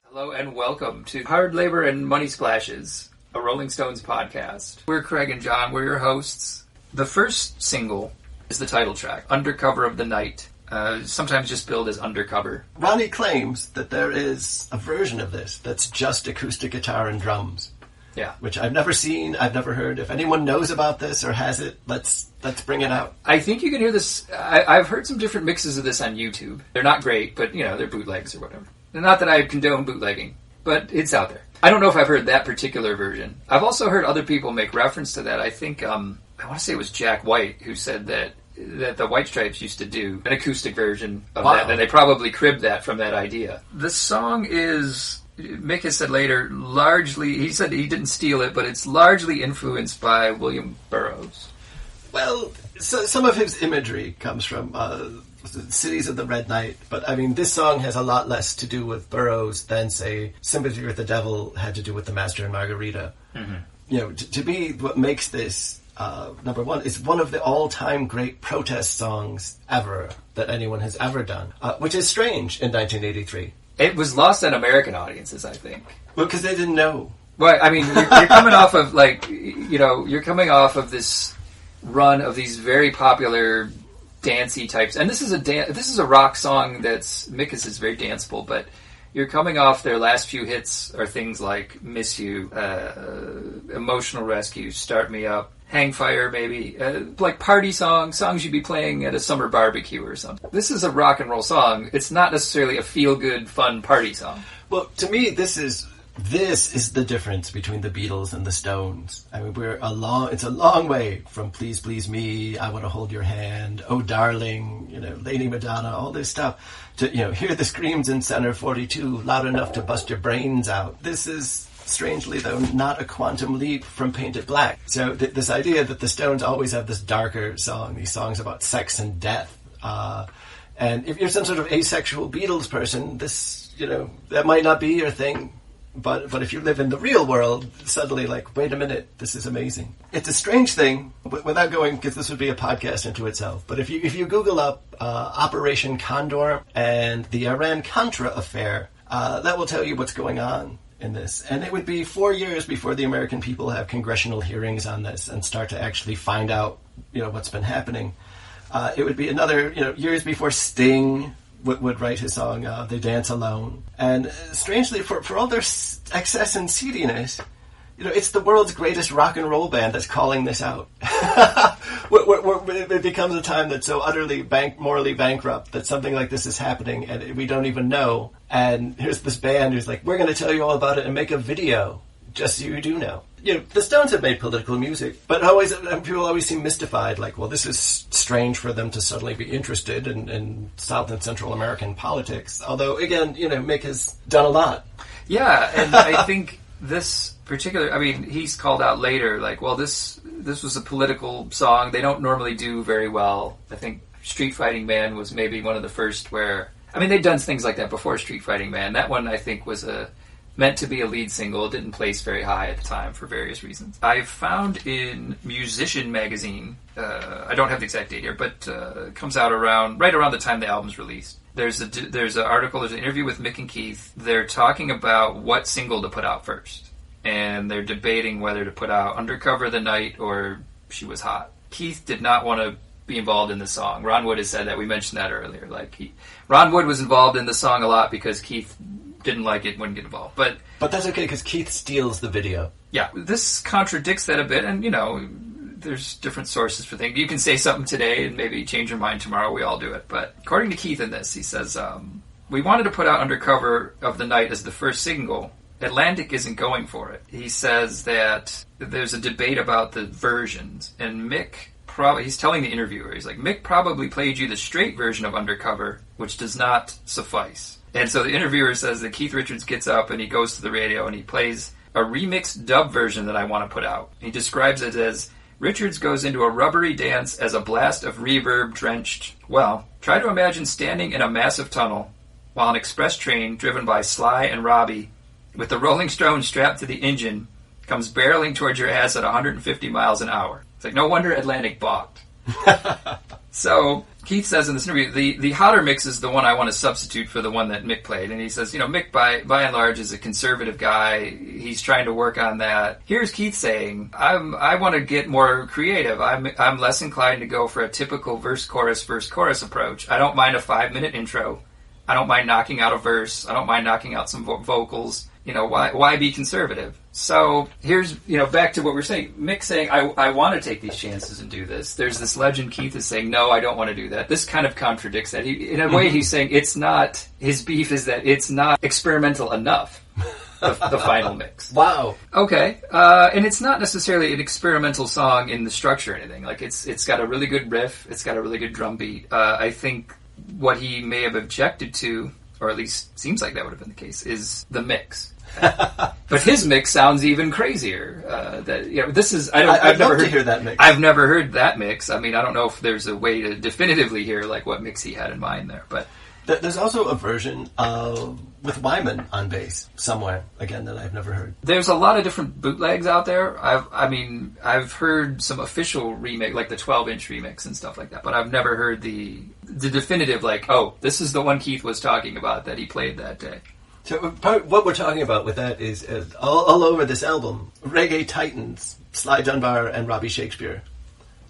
Hello and welcome to Hard Labor and Money Splashes, a Rolling Stones podcast. We're Craig and John, we're your hosts. The first single is the title track, Undercover of the Night, sometimes just billed as Undercover. Ronnie claims that there is a version of this that's just acoustic guitar and drums. Yeah. Which I've never seen, I've never heard. If anyone knows about this or has it, let's bring it out. I think you can hear this. I've heard some different mixes of this on YouTube. They're not great, but, they're bootlegs or whatever. Not that I condone bootlegging, but it's out there. I don't know if I've heard that particular version. I've also heard other people make reference to that. I think, I want to say it was Jack White who said that the White Stripes used to do an acoustic version of that, and they probably cribbed that from that idea. The song is, Mick has said later, largely, he said he didn't steal it, but it's largely influenced by William Burroughs. Well, so some of his imagery comes from Cities of the Red Night, but I mean, this song has a lot less to do with Burroughs than, say, Sympathy with the Devil had to do with the Master and Margarita. Mm-hmm. To be what makes this, number one, is one of the all-time great protest songs ever that anyone has ever done, which is strange in 1983. It was lost on American audiences, I think. Well, because they didn't know. Well, I mean, you're coming off of, you're coming off of this run of these very popular dancey types, and this is a rock song that's Mick is very danceable, but you're coming off their last few hits are things like Miss You, Emotional Rescue, Start Me Up, Hang Fire, maybe like party songs you'd be playing at a summer barbecue or something. This is a rock and roll song. It's not necessarily a feel good fun party song. Well, to me, this is the difference between the Beatles and the Stones. I mean, it's a long way from Please Please Me, I Want to Hold Your Hand, Oh Darling, Lady Madonna, all this stuff, to, hear the screams in Center 42 loud enough to bust your brains out. This is, strangely though, not a quantum leap from Painted Black. So this idea that the Stones always have this darker song, these songs about sex and death, and if you're some sort of asexual Beatles person, this, that might not be your thing. But if you live in the real world, suddenly wait a minute, this is amazing. It's a strange thing, without going, because this would be a podcast into itself, but if you Google up Operation Condor and the Iran-Contra affair, that will tell you what's going on in this. And it would be 4 years before the American people have congressional hearings on this and start to actually find out, what's been happening. It would be another, years before Sting would write his song, They Dance Alone. And strangely, for all their excess and seediness, it's the world's greatest rock and roll band that's calling this out. It becomes a time that's so utterly morally bankrupt that something like this is happening and we don't even know. And here's this band who's like, we're going to tell you all about it and make a video, just so you do know. The Stones have made political music, but people always seem mystified, this is strange for them to suddenly be interested in South and Central American politics. Although, again, Mick has done a lot. Yeah, and I think this particular, he's called out later, this was a political song. They don't normally do very well. I think Street Fighting Man was maybe one of the first where, they'd done things like that before Street Fighting Man. That one, I think, was meant to be a lead single. It didn't place very high at the time for various reasons. I found in Musician magazine, I don't have the exact date here, but it comes out right around the time the album's released. There's an article, there's an interview with Mick and Keith. They're talking about what single to put out first. And they're debating whether to put out Undercover of the Night or She Was Hot. Keith did not want to be involved in the song. Ron Wood has said that. We mentioned that earlier. Ron Wood was involved in the song a lot because Keith didn't like it, wouldn't get involved. But that's okay, because Keith steals the video. Yeah, this contradicts that a bit, and, there's different sources for things. You can say something today and maybe change your mind tomorrow. We all do it. But according to Keith in this, he says, we wanted to put out Undercover of the Night as the first single. Atlantic isn't going for it. He says that there's a debate about the versions, and Mick he's telling the interviewer, he's like, Mick probably played you the straight version of Undercover, which does not suffice. And so the interviewer says that Keith Richards gets up and he goes to the radio and he plays a remixed dub version that I want to put out. He describes it as, Richards goes into a rubbery dance as a blast of reverb drenched. Well, try to imagine standing in a massive tunnel while an express train driven by Sly and Robbie with the Rolling Stones strapped to the engine comes barreling towards your ass at 150 miles an hour. It's like, no wonder Atlantic balked. So Keith says in this interview, the hotter mix is the one I want to substitute for the one that Mick played. And he says, Mick by and large is a conservative guy. He's trying to work on that. Here's Keith saying, I want to get more creative. I'm less inclined to go for a typical verse chorus approach. I don't mind a 5-minute intro. I don't mind knocking out a verse. I don't mind knocking out some vocals. Why be conservative? So here's, back to what we're saying. Mick saying, I want to take these chances and do this. There's this legend Keith is saying, no, I don't want to do that. This kind of contradicts that. In a way, he's saying it's not, his beef is that it's not experimental enough, the final mix. Wow. Okay. And it's not necessarily an experimental song in the structure or anything. Like, it's got a really good riff. It's got a really good drum beat. I think what he may have objected to, or at least seems like that would have been the case, is the mix. But his mix sounds even crazier. This is I've never heard to hear that mix. I've never heard that mix. I mean, I don't know if there's a way to definitively hear like what mix he had in mind there, but there's also a version with Wyman on bass somewhere again that I've never heard. There's a lot of different bootlegs out there. I've heard some official remix, like the 12-inch remix and stuff like that, but I've never heard the definitive this is the one Keith was talking about that he played that day. So what we're talking about with that is all over this album, reggae titans, Sly Dunbar and Robbie Shakespeare,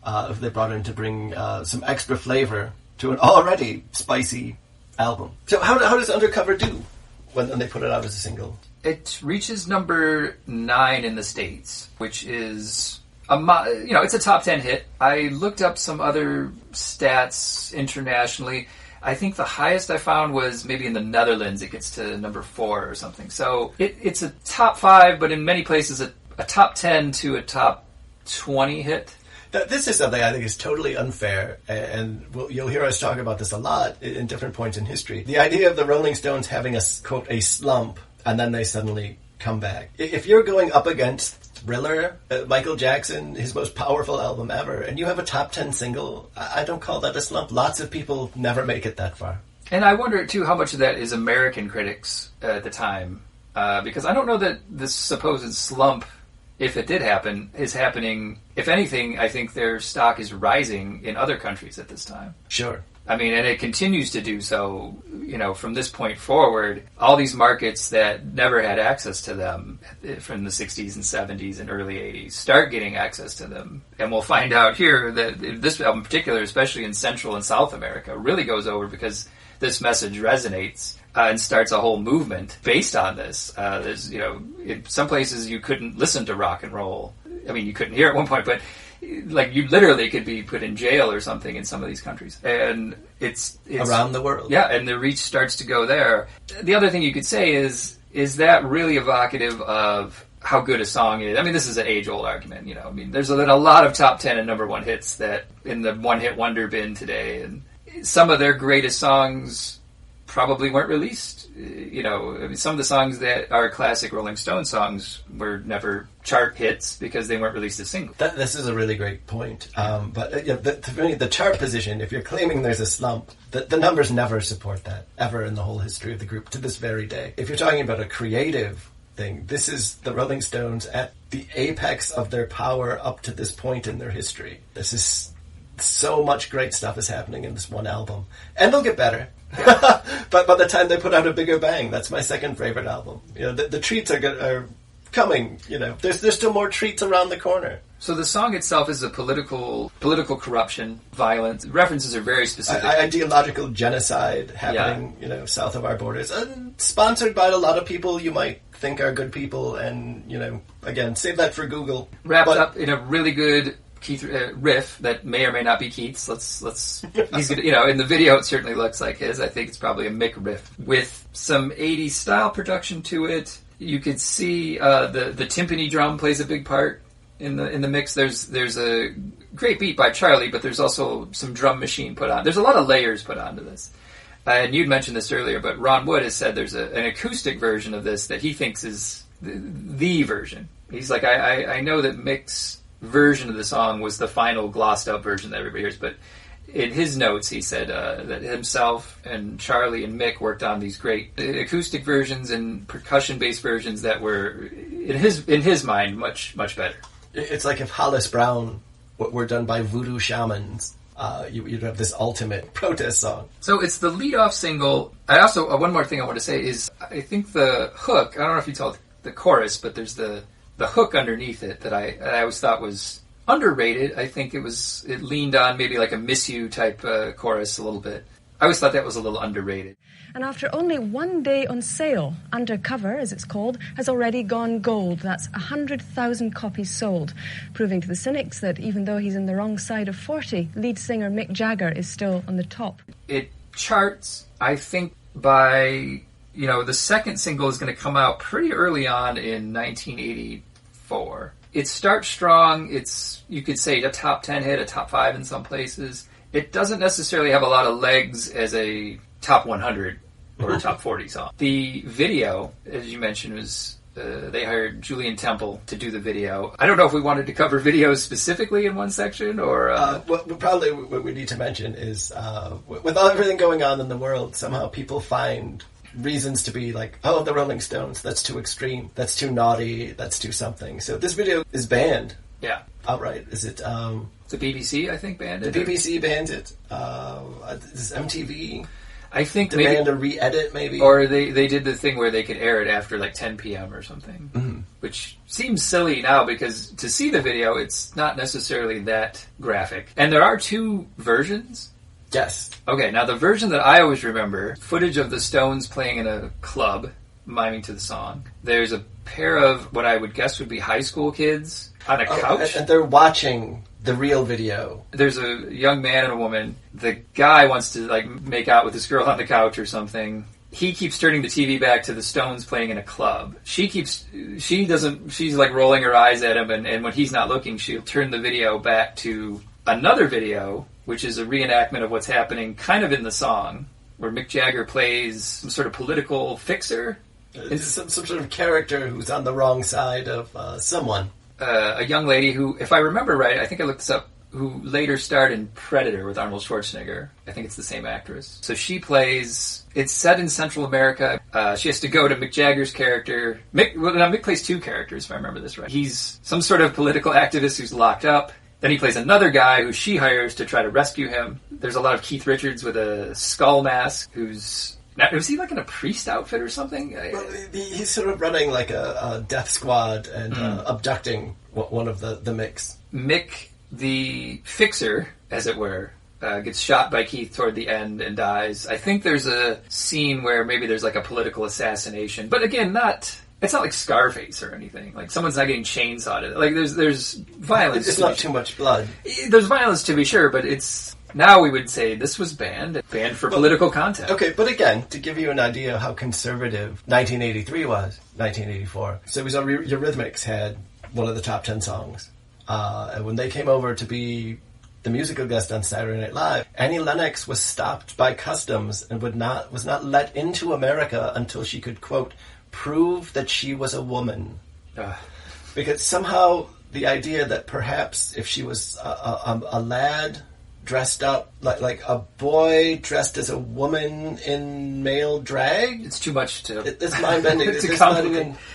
they brought in to bring some extra flavor to an already spicy album. So how does Undercover do when they put it out as a single? It reaches number 9 in the States, which is it's a top 10 hit. I looked up some other stats internationally. I think the highest I found was maybe in the Netherlands. It gets to number 4 or something. So it's a top 5, but in many places a top 10 to a top 20 hit. Now, this is something I think is totally unfair, and you'll hear us talk about this a lot in different points in history. The idea of the Rolling Stones having a, quote, a slump, and then they suddenly come back. If you're going up against Thriller, Michael Jackson, his most powerful album ever, and you have a top 10 single, I don't call that a slump. Lots of people never make it that far. And I wonder, too, how much of that is American critics at the time, because I don't know that this supposed slump, if it did happen, is happening. If anything, I think their stock is rising in other countries at this time. Sure. I mean, and it continues to do so, from this point forward. All these markets that never had access to them from the 60s and 70s and early 80s start getting access to them. And we'll find out here that this album in particular, especially in Central and South America, really goes over because this message resonates and starts a whole movement based on this. There's, in some places you couldn't listen to rock and roll. I mean, you couldn't hear it at one point, but like you literally could be put in jail or something in some of these countries. And it's around the world. Yeah, and the reach starts to go there. The other thing you could say is that really evocative of how good a song is? I mean, this is an age-old argument, I mean, there's been a lot of top 10 and number 1 hits that in the one-hit wonder bin today, and some of their greatest songs probably weren't released. I mean, some of the songs that are classic Rolling Stone songs were never chart hits because they weren't released as singles. This is a really great point. But for me, the chart position, if you're claiming there's a slump, the numbers never support that, ever in the whole history of the group to this very day. If you're talking about a creative thing, this is the Rolling Stones at the apex of their power up to this point in their history. This is so much great stuff is happening in this one album. And they'll get better. But by the time they put out a bigger bang, that's my second favorite album. The treats are coming. There's still more treats around the corner. So the song itself is a political corruption, violence. References are very specific. Ideological genocide happening, south of our borders, and sponsored by a lot of people you might think are good people. And again, save that for Google. Wrapped up in a really good Keith riff that may or may not be Keith's. Let's he's gonna, in the video it certainly looks like his. I think it's probably a Mick riff with some 80s style production to it. You could see the timpani drum plays a big part in the mix. There's a great beat by Charlie, but there's also some drum machine put on. There's a lot of layers put onto this. And you'd mentioned this earlier, but Ron Wood has said there's an acoustic version of this that he thinks is the version. He's like, I know that Mick's version of the song was the final glossed up version that everybody hears, but in his notes he said that himself and Charlie and Mick worked on these great acoustic versions and percussion based versions that were in his mind much better. It's like if Hollis Brown were done by voodoo shamans you'd have this ultimate protest song. So it's the lead-off single. I also, one more thing I want to say is, I think the hook, I don't know if you call it the chorus, but there's the hook underneath it that I always thought was underrated. I think it leaned on maybe like a Miss You type chorus a little bit. I always thought that was a little underrated. And after only one day on sale, Undercover, as it's called, has already gone gold. That's 100,000 copies sold, proving to the cynics that even though he's on the wrong side of 40, lead singer Mick Jagger is still on the top. It charts, I think, by, the second single is going to come out pretty early on in 1984. It starts strong. It's, you could say, a top 10 hit, a top 5 in some places. It doesn't necessarily have a lot of legs as a top 100 or a top 40 song. The video, as you mentioned, was they hired Julien Temple to do the video. I don't know if we wanted to cover videos specifically in one section or... Well, probably what we need to mention is with everything going on in the world, somehow people find reasons to be like, oh, the Rolling Stones, that's too extreme, that's too naughty, that's too something. So this video is banned. Yeah. Outright. Is it... the BBC, I think, banned it. The BBC banned it. Is MTV... I think demand a re-edit, maybe? Or they did the thing where they could air it after like 10 p.m. or something. Which seems silly now because to see the video, it's not necessarily that graphic. And there are 2 versions. Yes. Okay, now the version that I always remember, footage of the Stones playing in a club, miming to the song. There's a pair of what I would guess would be high school kids on a couch. And they're watching the real video. There's a young man and a woman. The guy wants to make out with this girl on the couch or something. He keeps turning the TV back to the Stones playing in a club. She's rolling her eyes at him, and when he's not looking, she'll turn the video back to another video, which is a reenactment of what's happening kind of in the song, where Mick Jagger plays some sort of political fixer. It's some sort of character who's on the wrong side of someone. A young lady who, if I remember right, I think I looked this up, who later starred in Predator with Arnold Schwarzenegger. I think it's the same actress. So she plays... It's set in Central America. She has to go to Mick Jagger's character. Mick plays 2 characters, if I remember this right. He's some sort of political activist who's locked up. Then he plays another guy who she hires to try to rescue him. There's a lot of Keith Richards with a skull mask who's... Now, was he in a priest outfit or something? Well, he's sort of running like a death squad and abducting one of the Micks. Mick, the fixer, as it were, gets shot by Keith toward the end and dies. I think there's a scene where maybe there's a political assassination. But again, it's not like Scarface or anything. Someone's not getting chainsawed. There's violence. It's not too much blood. There's violence to be sure, but it's... Now we would say this was banned for political content. Okay, but again, to give you an idea of how conservative 1983 was, 1984. So we saw Eurythmics had one of the top 10 songs. And when they came over to be the musical guest on Saturday Night Live, Annie Lennox was stopped by customs and was not let into America until she could, quote, prove that she was a woman. Because somehow the idea that perhaps if she was a lad... dressed up like a boy dressed as a woman in male drag. It's too much to... It's mind-bending.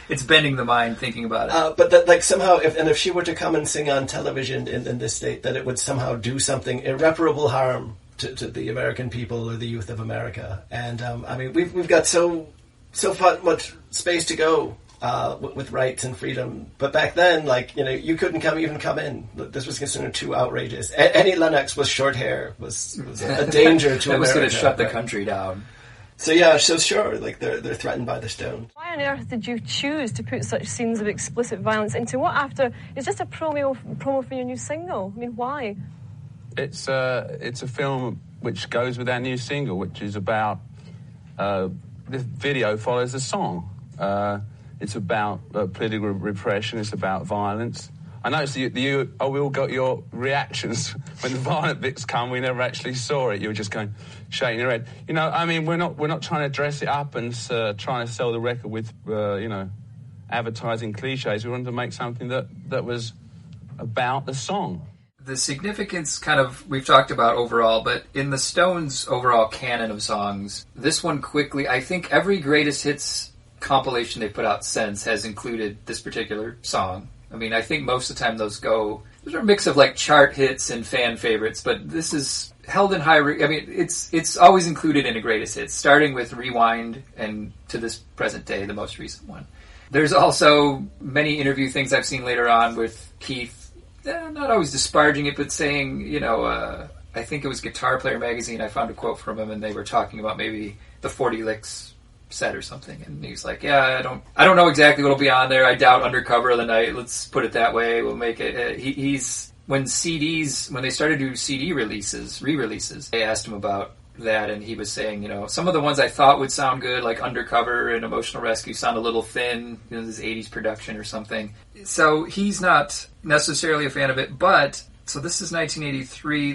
It's bending the mind thinking about it. But that somehow, if she were to come and sing on television in this state, that it would somehow do something irreparable harm to the American people or the youth of America. And, we've got so much space to go with rights and freedom. But back then, you couldn't even come in. This was considered too outrageous. Annie Lennox with short hair was a danger to that America. Was going to shut the country down. So yeah, so sure, they're threatened by the Stones. Why on earth did you choose to put such scenes of explicit violence into what after it's just a promo for your new single? Why? It's a film which goes with our new single, which is about the video follows the song. It's about political repression. It's about violence. I noticed we all got your reactions when the violent bits come. We never actually saw it. You were just going, shaking your head. We're not trying to dress it up and trying to sell the record with, advertising cliches. We wanted to make something that was about the song. The significance we've talked about overall, but in the Stones' overall canon of songs, this one quickly, I think every greatest hits compilation they've put out since has included this particular song. I think most of the time those go a mix of like chart hits and fan favorites, but this is held in high. I mean, it's always included in a greatest hits, starting with Rewind and to this present day, the most recent one. There's also many interview things I've seen later on with Keith, not always disparaging it, but saying, you know, I think it was Guitar Player magazine. I found a quote from him, and they were talking about maybe the 40 licks set or something, and he's like, yeah, I don't know exactly what'll be on there. I doubt Undercover of the Night. Let's put it that way. We'll make it. He's when they started to do CD re-releases, they asked him about that, and he was saying, you know, some of the ones I thought would sound good, like Undercover and Emotional Rescue, sound a little thin, you know, this 80s production or something. So he's not necessarily a fan of it, but so this is 1983.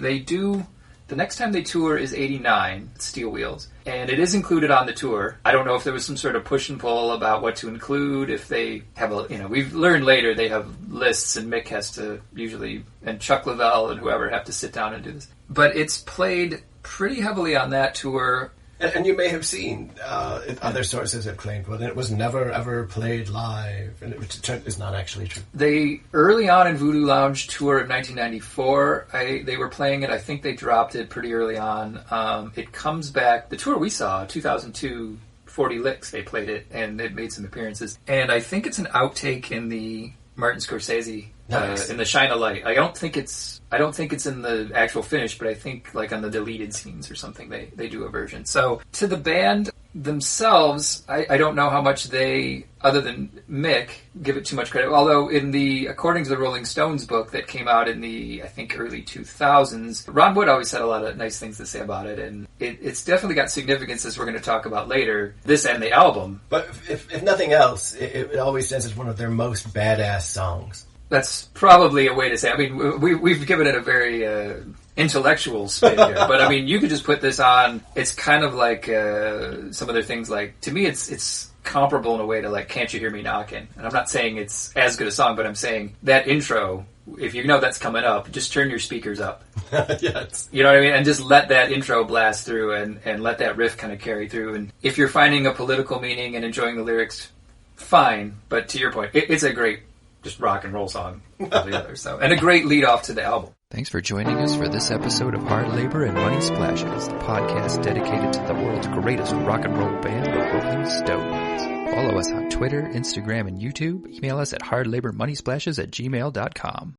The next time they tour is 89, Steel Wheels, and it is included on the tour. I don't know if there was some sort of push and pull about what to include, if they have we've learned later they have lists, and Mick has to usually, and Chuck Leavell and whoever have to sit down and do this. But it's played pretty heavily on that tour. And you may have seen other sources have claimed, well, it was never ever played live, and it is not actually true. They, early on in Voodoo Lounge tour of 1994, they were playing it. I think they dropped it pretty early on. It comes back, the tour we saw, 2002, 40 Licks, they played it, and it made some appearances. And I think it's an outtake in the Martin Scorsese, nice. In the Shine a Light. I don't think it's in the actual finish, but I think like on the deleted scenes or something they do a version. So to the band themselves, I don't know how much they, other than Mick, give it too much credit. Although according to the Rolling Stones book that came out in the, I think, early 2000s, Ron Wood always had a lot of nice things to say about it, and it's definitely got significance, as we're going to talk about later, this and the album. But if nothing else, it always stands as one of their most badass songs. That's probably a way to say it. I mean, we've given it a very intellectual spin here, but I mean, you could just put this on. It's kind of like some other things. Like, to me, it's comparable in a way to like "Can't You Hear Me Knocking?" And I'm not saying it's as good a song, but I'm saying that intro. If you know that's coming up, just turn your speakers up. Yes. You know what I mean? And just let that intro blast through, and let that riff kind of carry through. And if you're finding a political meaning and enjoying the lyrics, fine. But to your point, it's a great just rock and roll song altogether. So, and a great lead off to the album. Thanks for joining us for this episode of Hard Labor and Money Splashes, the podcast dedicated to the world's greatest rock and roll band, the Rolling Stones. Follow us on Twitter, Instagram, and YouTube. Email us at hardlabormoneysplashes@gmail.com.